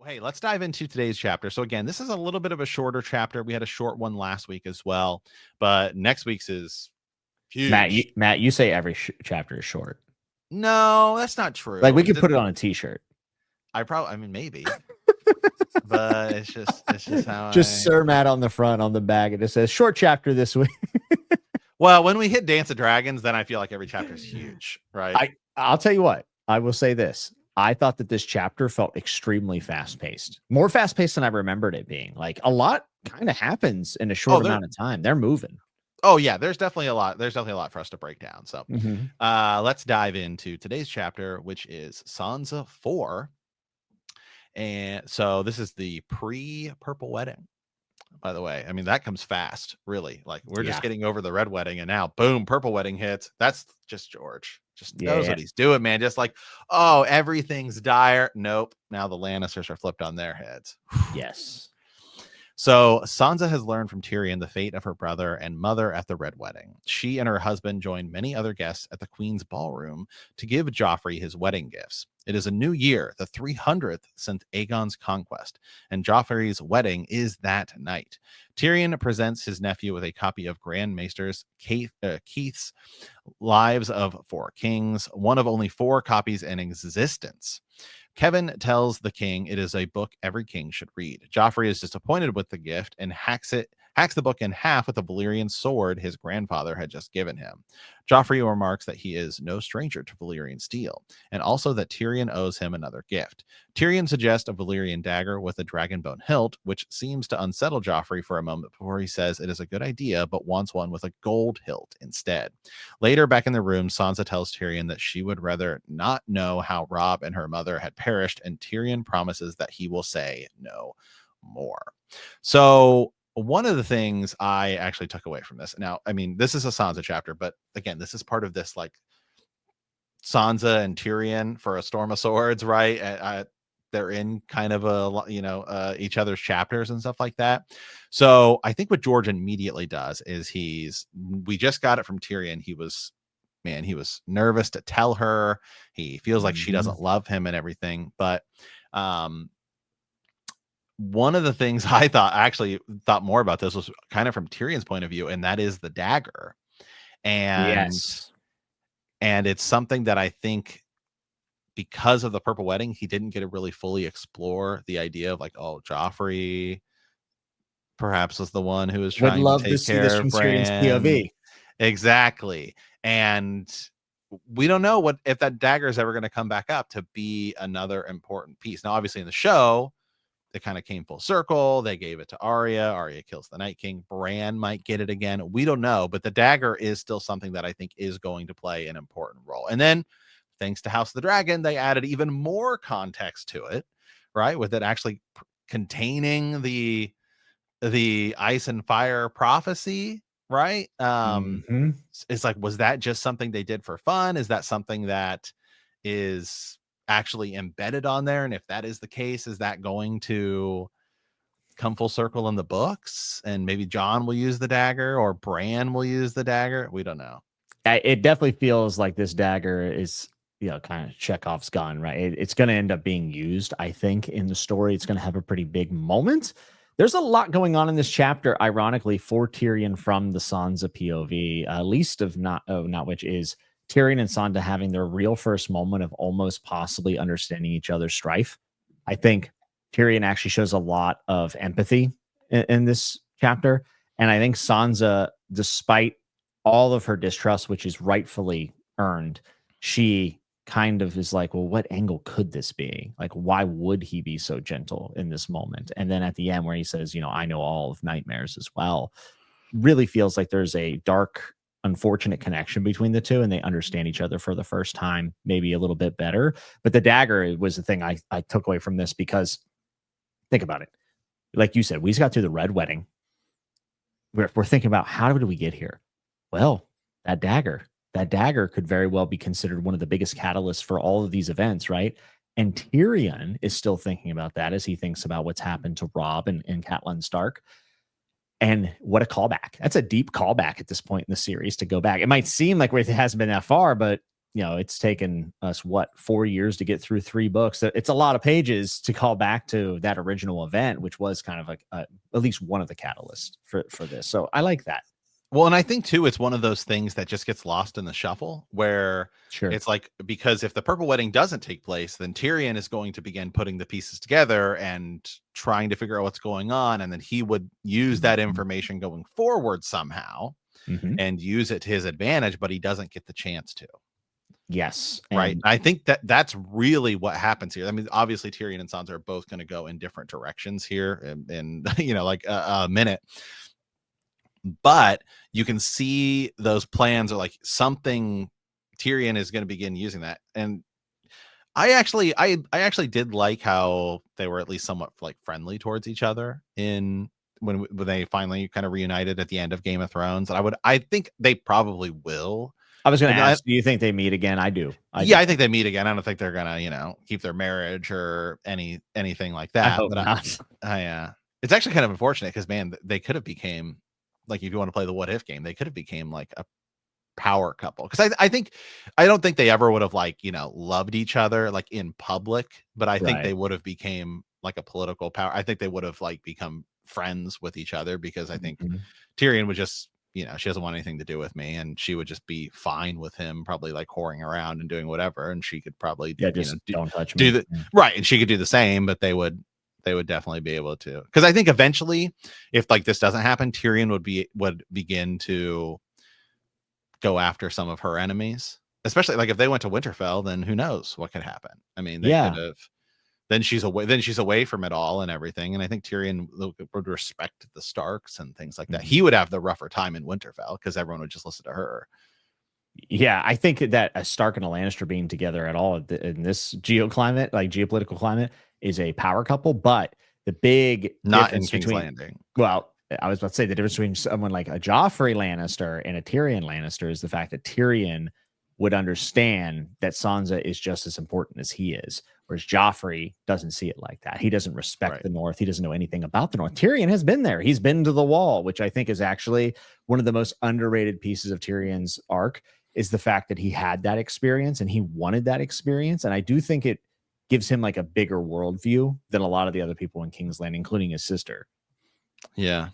Hey, let's dive into today's chapter. So again, this is a little bit of a shorter chapter. We had a short one last week as well, but next week's is huge. Matt, you say every chapter is short. No, that's not Like we true. could put it on a T-shirt. I mean, maybe, but it's just how Just I. Sir Matt on the front on the bag, and it says short chapter this week. Well, when we hit Dance of Dragons, then I feel like every chapter is huge, right? I'll tell you what. I will say this. I thought that this chapter felt extremely fast paced, more fast paced than I remembered it being. Like a lot kind of happens in a Oh, short amount of time. They're moving. oh yeah, there's definitely a lot. There's definitely a lot for us to break down. So, Mm-hmm. let's dive into today's chapter, which is Sansa 4. And so this is the pre-purple wedding, by the way. I mean, that comes fast, really. Like we're just Yeah. getting over the red wedding, and now boom, purple wedding hits. That's just George. Just knows Yeah. what he's doing, man. Just like, oh, everything's dire. Nope. Now the Lannisters are flipped on their heads. Yes. So Sansa has learned from Tyrion the fate of her brother and mother at the Red Wedding. She and her husband joined many other guests at the Queen's ballroom to give Joffrey his wedding gifts. It is a new year, the 300th since Aegon's conquest, and Joffrey's wedding is that night. Tyrion presents his nephew with a copy of Grand Maester's Keith's Lives of Four Kings, one of only 4 copies in existence. Kevin tells the king it is a book every king should read. Joffrey is disappointed with the gift and hacks the book in half with a Valyrian sword his grandfather had just given him. Joffrey remarks that he is no stranger to Valyrian steel, and also that Tyrion owes him another gift. Tyrion suggests a Valyrian dagger with a dragonbone hilt, which seems to unsettle Joffrey for a moment before he says it is a good idea, but wants one with a gold hilt instead. Later, back in the room, Sansa tells Tyrion that she would rather not know how Robb and her mother had perished, and Tyrion promises that he will say no more. So, one of the things I actually took away from this, now, I mean, this is a Sansa chapter, but again, this is part of this like Sansa and Tyrion for a Storm of Swords, right? They're in kind of each other's chapters and stuff like that. So I think what George immediately does is we just got it from Tyrion. He was nervous to tell her. He feels like she doesn't love him and everything. But one of the things I thought more about this was kind of from Tyrion's point of view, and that is the dagger. And Yes. it's something that I think, because of the purple wedding, he didn't get to really fully explore the idea of like, oh, Joffrey perhaps was the one who was Would trying to love to take see this care from of Tyrion's Bran. POV. Exactly. And we don't know if that dagger is ever going to come back up to be another important piece. Now, obviously in the show, it kind of came full circle. They gave it to Arya. Arya kills the Night King. Bran might get it again. We don't know, but the dagger is still something that I think is going to play an important role. And then, thanks to House of the Dragon, they added even more context to it, right? With it actually containing the ice and fire prophecy, right? It's like, was that just something they did for fun? Is that something that is actually embedded on there? And if that is the case, is that going to come full circle in the books? And maybe John will use the dagger or Bran will use the dagger. We don't know. It definitely feels like this dagger is, kind of Chekhov's gun, right? It's going to end up being used, I think, in the story. It's going to have a pretty big moment. There's a lot going on in this chapter, ironically, for Tyrion from the Sansa POV. Least of not which is Tyrion and Sansa having their real first moment of almost possibly understanding each other's strife. I think Tyrion actually shows a lot of empathy in this chapter. And I think Sansa, despite all of her distrust, which is rightfully earned, she kind of is like, well, what angle could this be? Like, why would he be so gentle in this moment? And then at the end, where he says, I know all of nightmares as well, really feels like there's a dark, unfortunate connection between the two, and they understand each other for the first time, maybe a little bit better. But the dagger was the thing I took away from this, because think about it. Like you said, we just got through the Red Wedding. We're thinking about, how did we get here? Well, that dagger could very well be considered one of the biggest catalysts for all of these events, right? And Tyrion is still thinking about that as he thinks about what's happened to Robb and Catelyn Stark. And what a callback. That's a deep callback at this point in the series to go back. It might seem like it hasn't been that far, but it's taken us 4 years to get through 3 books. It's a lot of pages to call back to that original event, which was kind of like at least one of the catalysts for this. So I like that. Well, and I think too, it's one of those things that just gets lost in the shuffle where Sure. it's like, because if the purple wedding doesn't take place, then Tyrion is going to begin putting the pieces together and trying to figure out what's going on. And then he would use that information going forward somehow Mm-hmm. and use it to his advantage, but he doesn't get the chance to. Yes. Right. And I think that that's really what happens here. I mean, obviously Tyrion and Sansa are both going to go in different directions here in like a minute. But you can see those plans are like something. Tyrion is going to begin using that. And I actually did like how they were at least somewhat like friendly towards each other when they finally kind of reunited at the end of Game of Thrones. And I think they probably will. I was going to And ask, do you think they meet again? I do. I think they meet again. I don't think they're gonna, keep their marriage or anything like I that. hope But not. it's actually kind of unfortunate because, man, they could have became, like, if you want to play the what if game, they could have became like a power couple. Because I don't think they ever would have loved each other like in public, but I think Right. they would have became like a political power. I think they would have like become friends with each other because I think Mhm. Tyrion would just, she doesn't want anything to do with me, and she would just be fine with him probably like whoring around and doing whatever, and she could probably Just don't touch do me. the right, and she could do the same, but they would definitely be able to, because I think eventually, if like this doesn't happen, Tyrion would begin to go after some of her enemies, especially like if they went to Winterfell, then who knows what could happen. I mean, they could Yeah. have. Then she's away from it all and everything. And I think Tyrion would respect the Starks and things like that. Mhm. He would have the rougher time in Winterfell because everyone would just listen to her. Yeah, I think that a Stark and a Lannister being together at all in this geopolitical climate, is a power couple. But the big Not in difference King's between, Landing. well, I was about to say the difference between someone like a Joffrey Lannister and a Tyrion Lannister is the fact that Tyrion would understand that Sansa is just as important as he is, whereas Joffrey doesn't see it like that. He doesn't respect Right. the North. He doesn't know anything about the North. Tyrion has been there. He's been to the Wall, which I think is actually one of the most underrated pieces of Tyrion's arc, is the fact that he had that experience and he wanted that experience. And I do think it gives him like a bigger worldview than a lot of the other people in King's Landing, including his sister. Yeah.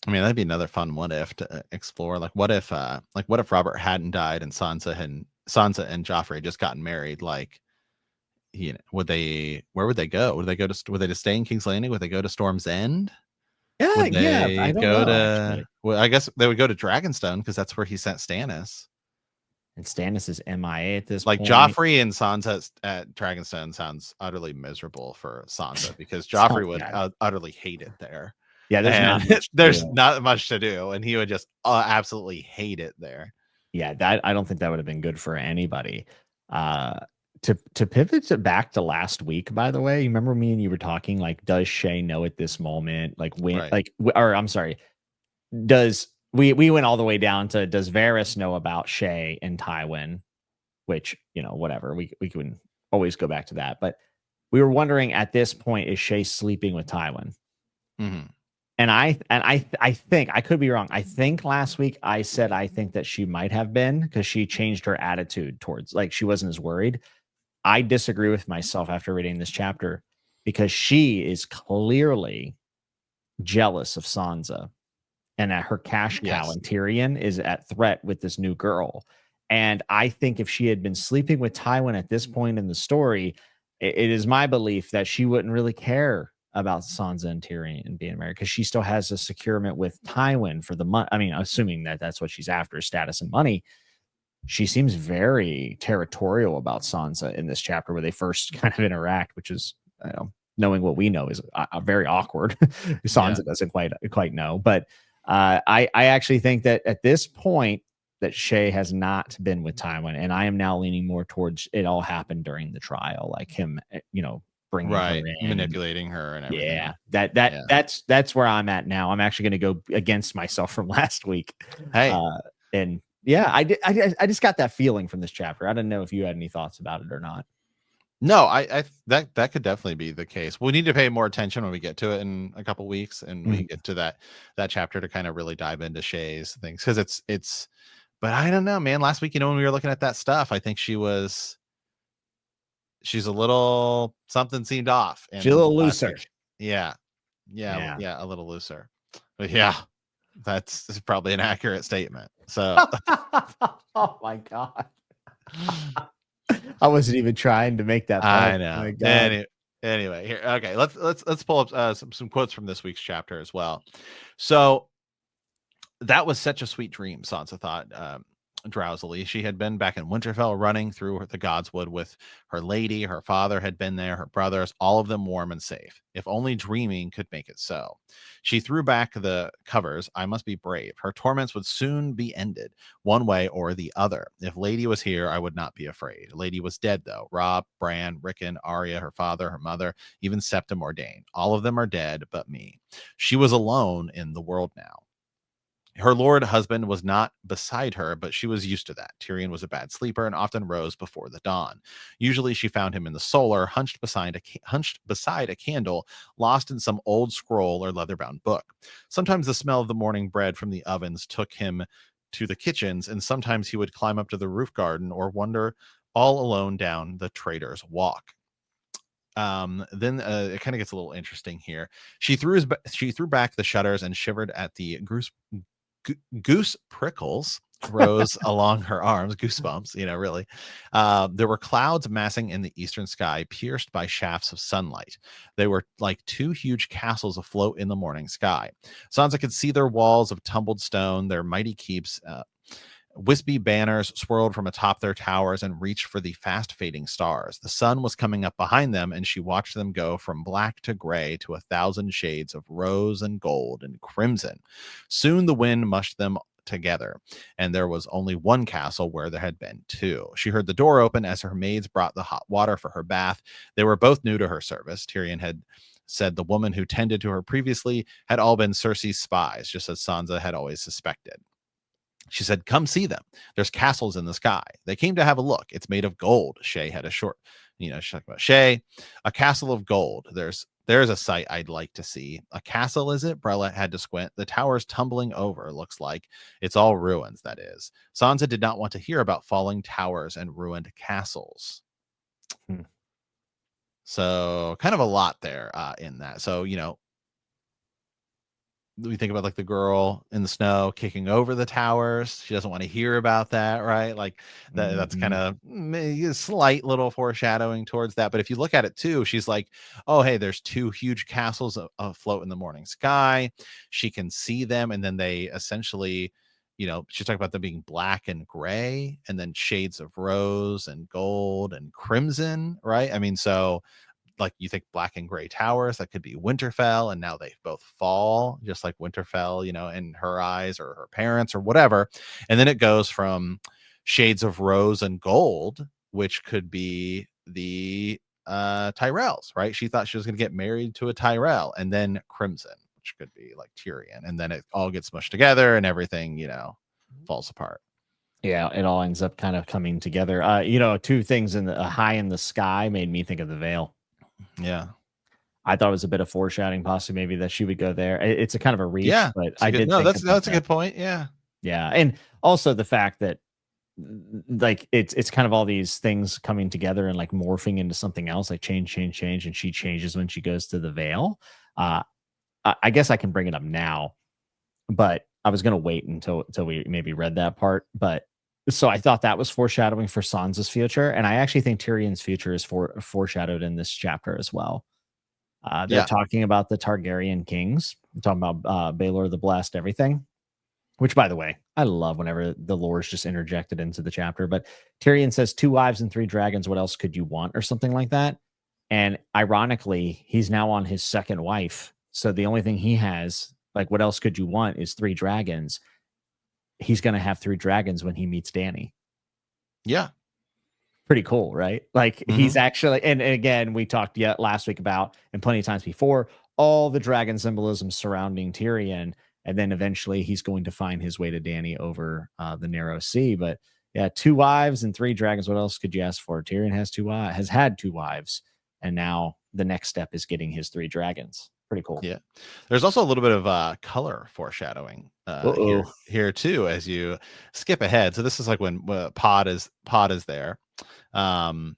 I mean, that'd be another fun what if to explore. Like, what if Robert hadn't died and Sansa and Joffrey just gotten married? Like, where would they go? Would they just stay in King's Landing? Would they go to Storm's End? Yeah, Would yeah. I they don't go know, to? actually. Well, I guess they would go to Dragonstone because that's where he sent Stannis. And Stannis is MIA at this Like point. Joffrey and Sansa at Dragonstone sounds utterly miserable for Sansa because Joffrey would utterly hate it there. Yeah, there's not And much. there's not much to do, and he would just absolutely hate it there. Yeah, that I don't think that would have been good for anybody. To pivot back to last week, by the way, you remember me and you were talking like, does Shay know at this moment, like when, Right. like, or I'm sorry, does we went all the way down to, does Varys know about Shay and Tywin? Which, whatever, we can always go back to that, but we were wondering at this point, is Shay sleeping with Tywin? Mm-hmm. And I think I could be wrong. I think last week I said I think that she might have been, because she changed her attitude towards, like, she wasn't as worried. I disagree with myself after reading this chapter, because she is clearly jealous of Sansa, and that her cash cow and Tyrion is at threat with this new girl. And I think if she had been sleeping with Tywin at this point in the story, it is my belief that she wouldn't really care about Sansa and Tyrion being married, because she still has a securement with Tywin for the money. I mean, assuming that that's what she's after, status and money. She seems very territorial about Sansa in this chapter where they first kind of interact, which is, knowing what we know, is very awkward. Sansa doesn't quite know, but I actually think that at this point that Shay has not been with Tywin, and I am now leaning more towards it all happened during the trial, like him, bringing her in, manipulating her and everything. Yeah, that's where I'm at now. I'm actually going to go against myself from last week. Hey, and yeah, I just got that feeling from this chapter. I don't know if you had any thoughts about it or not. No, I that could definitely be the case. We need to pay more attention when we get to it in a couple weeks, and we get to that chapter to kind of really dive into Shay's things, because it's But I don't know, man. Last week, when we were looking at that stuff, I think she's a little something seemed off She's a in little last looser. week. Yeah. Yeah, Yeah. yeah, a little looser. But yeah, that's probably an accurate statement. So Oh my god. I wasn't even trying to make that fun. I My know. god. Anyway, here. Okay, let's pull up some quotes from this week's chapter as well. So that was such a sweet dream, Sansa thought drowsily. She had been back in Winterfell running through the Godswood with her lady. Her father had been there, her brothers, all of them warm and safe. If only dreaming could make it so. She threw back the covers. I must be brave. Her torments would soon be ended, one way or the other. If Lady was here, I would not be afraid. Lady was dead, though. Robb, Bran, Rickon, Arya, her father, her mother, even Septa Mordain. All of them are dead but me. She was alone in the world now. Her lord husband was not beside her, but she was used to that. Tyrion was a bad sleeper and often rose before the dawn. Usually she found him in the solar, hunched beside a candle, lost in some old scroll or leather-bound book. Sometimes the smell of the morning bread from the ovens took him to the kitchens, and sometimes he would climb up to the roof garden or wander all alone down the Trader's Walk. Then it kind of gets a little interesting here. She threw back the shutters and shivered at the goose prickles rose along her arms, goosebumps, really. There were clouds massing in the eastern sky, pierced by shafts of sunlight. They were like two huge castles afloat in the morning sky. Sansa could see their walls of tumbled stone, their mighty keeps. Wispy banners swirled from atop their towers and reached for the fast fading stars. The sun was coming up behind them, and she watched them go from black to gray to 1,000 shades of rose and gold and crimson. Soon the wind mushed them together, and there was only one castle where there had been two. She heard the door open as her maids brought the hot water for her bath. They were both new to her service. Tyrion had said the woman who tended to her previously had all been Cersei's spies, just as Sansa had always suspected. She said, "Come see them. There's castles in the sky." They came to have a look. It's made of gold. Shay had a short, she's talking about Shay, a castle of gold. There's a sight I'd like to see. A castle, is it? Brella had to squint. The tower's tumbling over, looks like. It's all ruins, that is. Sansa did not want to hear about falling towers and ruined castles. Hmm. So kind of a lot there in that. So, we think about like the girl in the snow kicking over the towers. She doesn't want to hear about that, right? Like that's kind Mhm. of a slight little foreshadowing towards that. But if you look at it too, she's like, oh, hey, there's two huge castles afloat in the morning sky. She can see them. And then they essentially, she's talking about them being black and gray and then shades of rose and gold and crimson, right? I mean, so like you think black and gray towers, that could be Winterfell, and now they both fall, just like Winterfell, in her eyes or her parents or whatever. And then it goes from shades of rose and gold, which could be the Tyrells, right? She thought she was going to get married to a Tyrell, and then crimson, which could be like Tyrion, and then it all gets mushed together and everything, falls apart. Yeah, it all ends up kind of coming together. Two things in the high in the sky made me think of the veil. Yeah. I thought it was a bit of foreshadowing, possibly maybe that she would go there. It's a kind of a reach, Yeah. but It's a I good did no, think that's about that's a that. good point. Yeah. Yeah, and also the fact that like it's kind of all these things coming together and like morphing into something else, like change, and she changes when she goes to the veil. Uh, I guess I can bring it up now, but I was gonna wait until we maybe read that part. But so I thought that was foreshadowing for Sansa's future, and I actually think Tyrion's future is foreshadowed in this chapter as well. They're Yeah. talking about the Targaryen kings, talking about Baelor the Blessed, everything. Which, by the way, I love whenever the lore is just interjected into the chapter. But Tyrion says, "Two wives and three dragons. What else could you want?" or something like that. And ironically, he's now on his second wife. So the only thing he has, like, what else could you want, is three dragons. He's going to have three dragons when he meets Dany. Yeah. Pretty cool, right? Like Hmm. he's actually, and again, we talked yet last week about, and plenty of times before, all the dragon symbolism surrounding Tyrion, and then eventually he's going to find his way to Dany over the narrow sea. But yeah, two wives and three dragons. What else could you ask for? Tyrion has had two wives, and now the next step is getting his three dragons. Pretty cool. Yeah. There's also a little bit of color foreshadowing Uh-oh. here too as you skip ahead. So this is like when Pod is there. Um,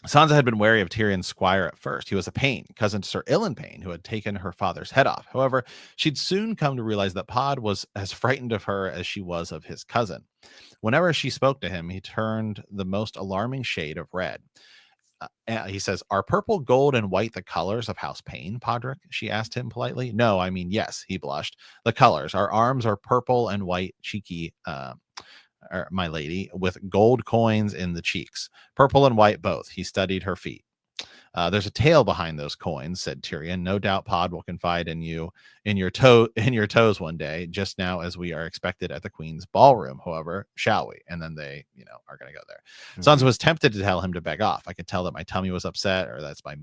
Sansa had been wary of Tyrion's squire at first. He was a Payne, cousin to Sir Ilan Payne, who had taken her father's head off. However, she'd soon come to realize that Pod was as frightened of her as she was of his cousin. Whenever she spoke to him, he turned the most alarming shade of red. He says, "Are purple, gold, and white the colors of House Payne, Podrick?" She asked him politely. "No, I mean, yes," he blushed. "The colors. Our arms are purple and white, cheeky, my lady, with gold coins in the cheeks. Purple and white both." He studied her feet. "There's a tale behind those coins," said Tyrion. "No doubt Pod will confide in you in your toes one day, just now as we are expected at the Queen's ballroom. However, shall we?" And then they, are going to go there. Sansa was tempted to tell him to beg off. "I could tell that my tummy was upset, or that's my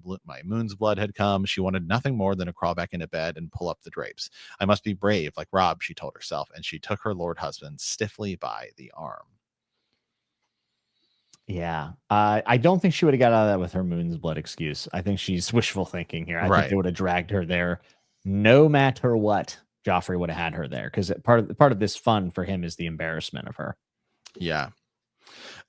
moon's blood had come." She wanted nothing more than to crawl back into bed and pull up the drapes. "I must be brave, like Robb," she told herself, and she took her lord husband stiffly by the arm. Yeah. I don't think she would have got out of that with her moon's blood excuse. I think she's wishful thinking here. I think Right. they would have dragged her there no matter what. Joffrey would have had her there because part of this fun for him is the embarrassment of her. Yeah.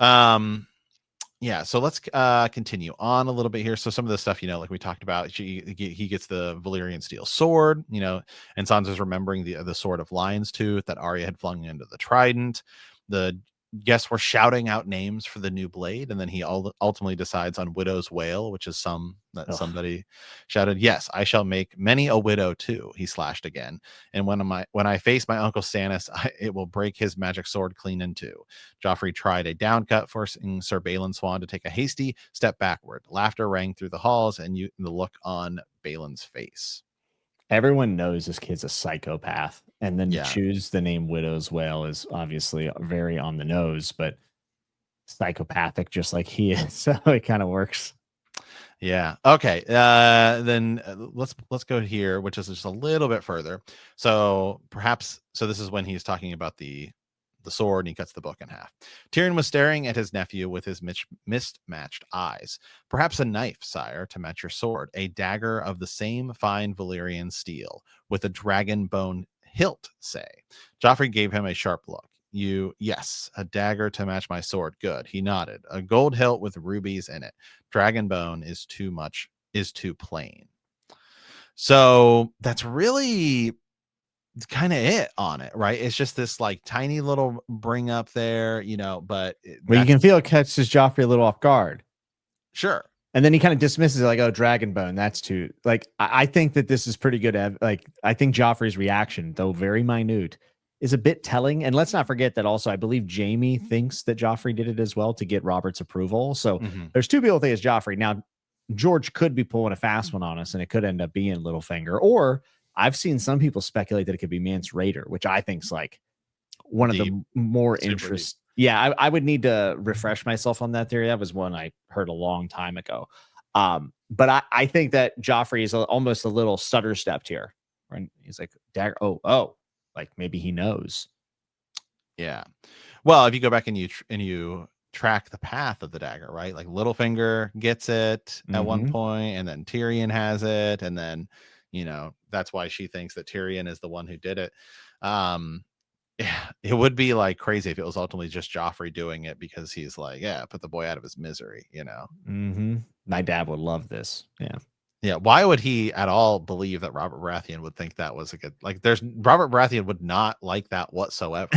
Yeah, so let's continue on a little bit here. So some of the stuff, like we talked about, he gets the Valyrian steel sword, and Sansa's remembering the sword of Lion's Tooth that Arya had flung into the trident. The guests were shouting out names for the new blade, and then he ultimately decides on Widow's Wail, which is somebody shouted, "Yes, I shall make many a widow too," he slashed again. "And when I face my uncle Stannis, it will break his magic sword clean in two." Joffrey tried a downcut, forcing Sir Balon Swan to take a hasty step backward. Laughter rang through the halls, and the look on Balon's face. Everyone knows this kid's a psychopath, and then to Yeah. choose the name Widow's Wail is obviously very on the nose, but psychopathic just like he is. So it kind of works. Yeah. Okay. Then let's go here, which is just a little bit further. So this is when he's talking about the sword, and he cuts the book in half. Tyrion was staring at his nephew with his mismatched eyes. "Perhaps a knife, sire, to match your sword, a dagger of the same fine Valyrian steel, with a dragon bone hilt, say." Joffrey gave him a sharp look. Yes, a dagger to match my sword. Good. He nodded. "A gold hilt with rubies in it. Dragon bone is too plain." So that's really kind of it on it, right? It's just this like tiny little bring up there, but Well, you that's can feel it catches Joffrey a little off guard. sure. And then he kind of dismisses it like, "Oh, dragon bone, that's too." Like, I think that this is pretty good. Like, I think Joffrey's reaction, though very minute, is a bit telling. And let's not forget that also, I believe Jamie thinks that Joffrey did it as well to get Robert's approval. So Mhm. there's two people think it's Joffrey. Now, George could be pulling a fast one on us, and it could end up being Littlefinger. Or I've seen some people speculate that it could be Mance Rayder, which I think is like one of Deep, the more super deep. interest. Yeah, I would need to refresh myself on that theory. That was one I heard a long time ago. But I think that Joffrey is almost a little stutter stepped here. When he's like, "Dagger, oh, like maybe he knows." Yeah. Well, if you go back and you track the path of the dagger, right? Like Littlefinger gets it at one Mm-hmm. point, and then Tyrion has it, and then that's why she thinks that Tyrion is the one who did it. Yeah, it would be like crazy if it was ultimately just Joffrey doing it because he's like, yeah, put the boy out of his misery. Mm-hmm. My dad would love this. Yeah. Yeah, why would he at all believe that Robert Baratheon would think that was a good Robert Baratheon would not like that whatsoever.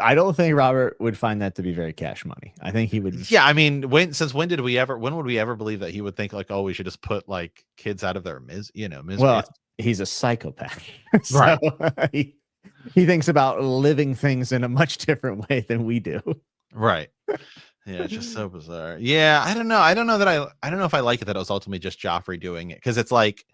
I don't think Robert would find that to be very cash money. I think he would. Yeah, I mean, when would we ever believe that he would think like, oh, we should just put like kids out of their misery? Well, It's he's a psychopath. So right. he thinks about living things in a much different way than we do. Right. Yeah, it's just so bizarre. Yeah, I don't know. I don't know if I like it that it was ultimately just Joffrey doing it because it's like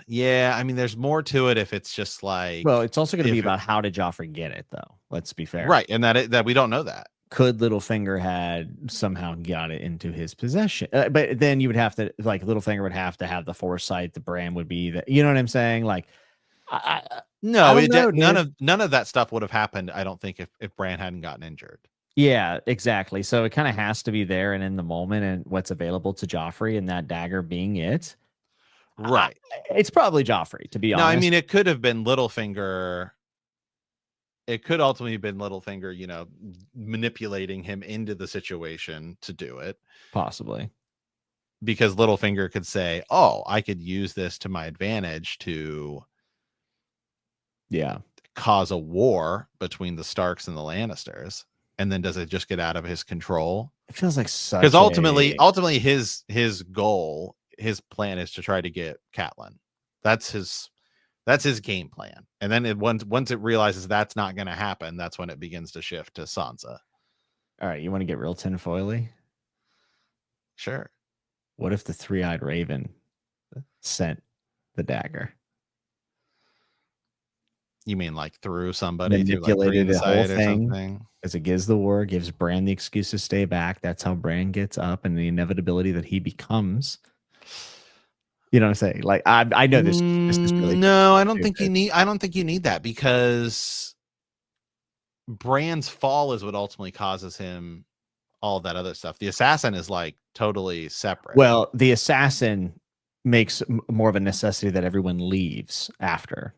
yeah, I mean, there's more to it if it's just like Well, it's also going to be if it, about how did Joffrey get it, though. Let's be fair. right, and that we don't know that. Could Littlefinger had somehow got it into his possession? But then you would have to, like, Littlefinger would have to have the foresight. The Bran would be the, you know what I'm saying? Like, I No, don't know, none dude. of that stuff would have happened. I don't think if Bran hadn't gotten injured. Yeah, exactly. So it kind of has to be there and in the moment and what's available to Joffrey and that dagger being it. I, Right. it's probably Joffrey, to be Now, I honest. mean, it could have been Littlefinger. It could ultimately have been Littlefinger, manipulating him into the situation to do it. Possibly. Because Littlefinger could say, "Oh, I could use this to my advantage to Yeah. cause a war between the Starks and the Lannisters." And then does it just get out of his control? It feels like Because such a ultimately, his goal, his plan is to try to get Catelyn. That's his game plan. And then once it realizes that's not going to happen, that's when it begins to shift to Sansa. All right, you want to get real tinfoily? Sure. What if the three-eyed raven sent the dagger? You mean like through somebody through like Manipulated the whole green or thing something? as it gives the war, gives Bran the excuse to stay back. That's how Bran gets up and the inevitability that he becomes. You know what I'm saying? Like I know this is really No, I don't think you stupid. need. I don't think you need that because Bran's fall is what ultimately causes him all that other stuff. The assassin is like totally separate. Well, the assassin makes more of a necessity that everyone leaves after,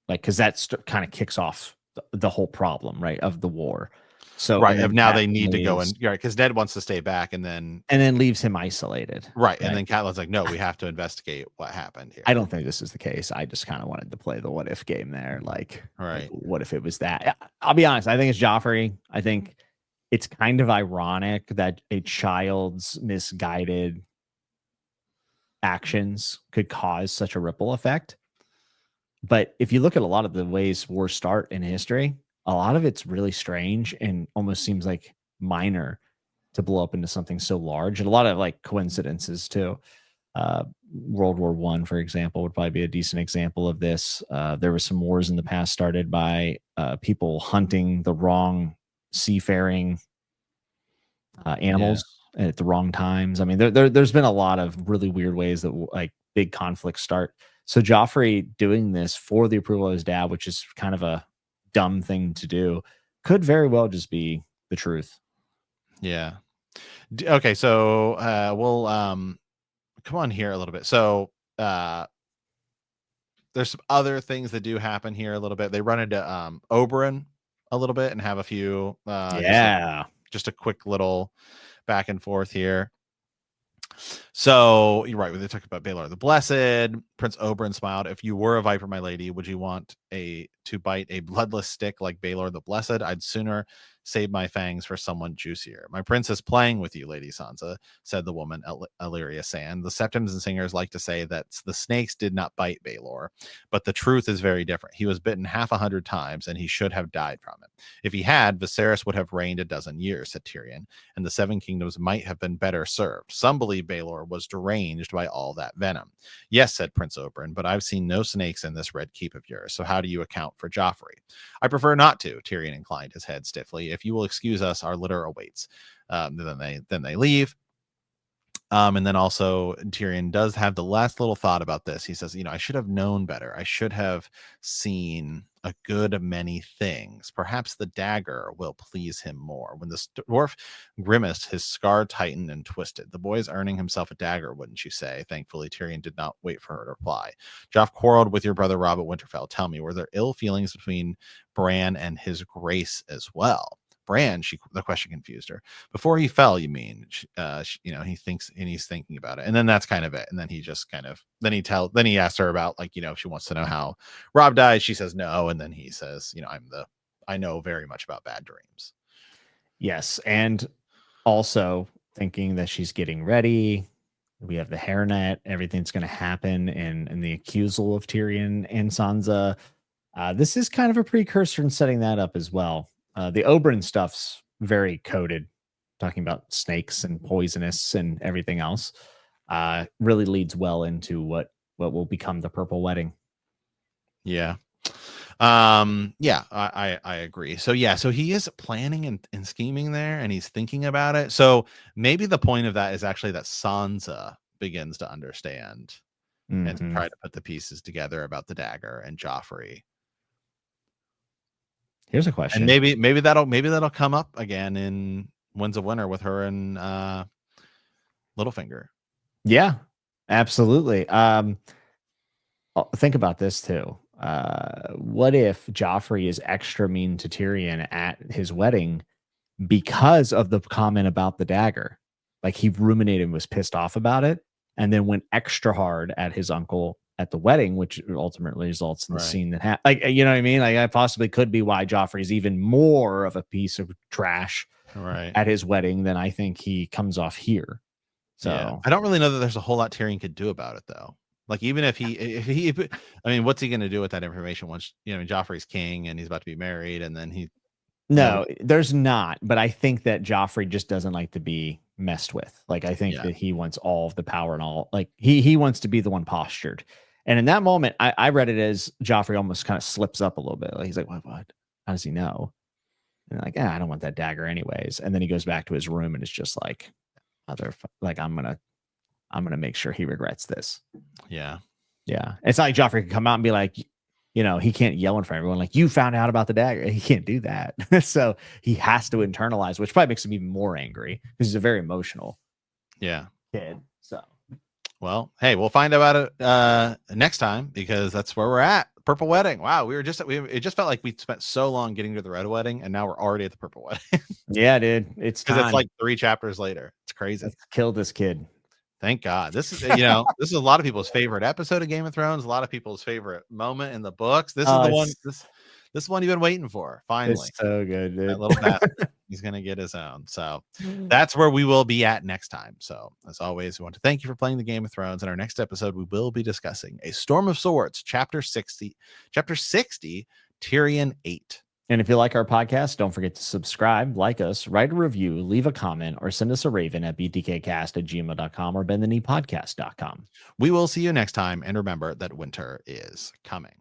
like because that kind of kicks off the whole problem, right, of the war. So and Right. Of then now Catelyn they need to go leaves, and right because Ned wants to stay back and then leaves him isolated, right, and right? then Catelyn's like, no, we have to investigate what happened I here. don't think this is the case. I just kind of wanted to play the what if game there. Like Right. what if it was that? I'll be honest. I think it's Joffrey. I think it's kind of ironic that a child's misguided actions could cause such a ripple effect. But if you look at a lot of the ways wars start in history, a lot of it's really strange and almost seems like minor to blow up into something so large, and a lot of like coincidences too. World War One, for example, would probably be a decent example of this. There were some wars in the past started by people hunting the wrong seafaring Yeah. animals at the wrong times. I mean, there's been a lot of really weird ways that like big conflicts start. So Joffrey doing this for the approval of his dad, which is kind of a dumb thing to do, could very well just be the truth. Yeah. Okay. So we'll come on here a little bit. So there's some other things that do happen here a little bit. They run into Oberyn a little bit and have a few Yeah. just a quick little back and forth here. So you're right. When they talk about Baelor the Blessed, Prince Oberyn smiled. If you were a viper, my lady, would you want to bite a bloodless stick like Baelor the Blessed? I'd sooner save my fangs for someone juicier. My prince is playing with you, Lady Sansa, said the woman, Illyria Sand. The Septums and Singers like to say that the snakes did not bite Baelor, but the truth is very different. He was bitten 100 times, and he should have died from it. If he had, Viserys would have reigned a dozen years, said Tyrion, and the Seven Kingdoms might have been better served. Some believe Baelor was deranged by all that venom. Yes, said Prince Oberyn, but I've seen no snakes in this red keep of yours, so how do you account for Joffrey? I prefer not to, Tyrion inclined his head stiffly. If you will excuse us, our litter awaits. Then they leave. And then also Tyrion does have the last little thought about this. He says, I should have known better. I should have seen a good many things. Perhaps the dagger will please him more. When the dwarf grimaced, his scar tightened and twisted. The boy's earning himself a dagger, wouldn't you say? Thankfully, Tyrion did not wait for her to reply. Joff quarreled with your brother Robert Winterfell. Tell me, were there ill feelings between Bran and his grace as well? Bran, the question confused her. Before he fell, you mean? He thinks and he's thinking about it, and then that's kind of it. And then he just kind of then he asked her about if she wants to know how Rob died. She says no, and then he says, I know very much about bad dreams. Yes, and also thinking that she's getting ready. We have the hairnet. Everything's going to happen, and the accusal of Tyrion and Sansa. This is kind of a precursor in setting that up as well. The Oberyn stuff's very coded, talking about snakes and poisonous and everything else. Really leads well into what will become the Purple Wedding. Yeah. Yeah, I agree. So yeah, so he is planning and scheming there, and he's thinking about it. So maybe the point of that is actually that Sansa begins to understand and to Mm-hmm. try to put the pieces together about the dagger and Joffrey. Here's a And question. maybe that'll come up again in Winds of Winter with her and Littlefinger. Yeah, absolutely. Think about this too. What if Joffrey is extra mean to Tyrion at his wedding because of the comment about the dagger? Like he ruminated and was pissed off about it, and then went extra hard at his uncle at the wedding, which ultimately results in the Right. scene that happened. Like, you know what I mean? Like, that possibly could be why Joffrey's even more of a piece of trash Right. at his wedding than I think he comes off here. Yeah. So I don't really know that there's a whole lot Tyrion could do about it though. Like even if he I mean, what's he going to do with that information once, Joffrey's king and he's about to be married and then he no, there's not. But I think that Joffrey just doesn't like to be messed with. Like I think Yeah. that he wants all of the power and all. Like he wants to be the one postured. And in that moment, I read it as Joffrey almost kind of slips up a little bit. Like he's like, what? How does he know? And like, I don't want that dagger anyways. And then he goes back to his room and it's just like, like I'm gonna make sure he regrets this. Yeah. Yeah. It's not like Joffrey can come out and be like, he can't yell in front of everyone like you found out about the dagger. He can't do that. So he has to internalize, which probably makes him even more angry because he's a very emotional Yeah. kid. So Well, hey, we'll find out it next time because that's where we're at. Purple Wedding. Wow, it just felt like we spent so long getting to the Red Wedding, and now we're already at the Purple Wedding yeah, dude, it's because it's time. like 3 chapters later. It's crazy. Let's kill this kid. Thank God. This is this is a lot of people's favorite episode of Game of Thrones. A lot of people's favorite moment in the books. This is the one. This one you've been waiting for. Finally, it's so good, dude. that little bastard. He's gonna get his own. So that's where we will be at next time. So as always, we want to thank you for playing the Game of Thrones. In our next episode, we will be discussing A Storm of Swords, chapter 60, Tyrion 8. And if you like our podcast, don't forget to subscribe, like us, write a review, leave a comment, or send us a raven at btkcast@gmail.com or bendthekneepodcast.com. We will see you next time. And remember that winter is coming.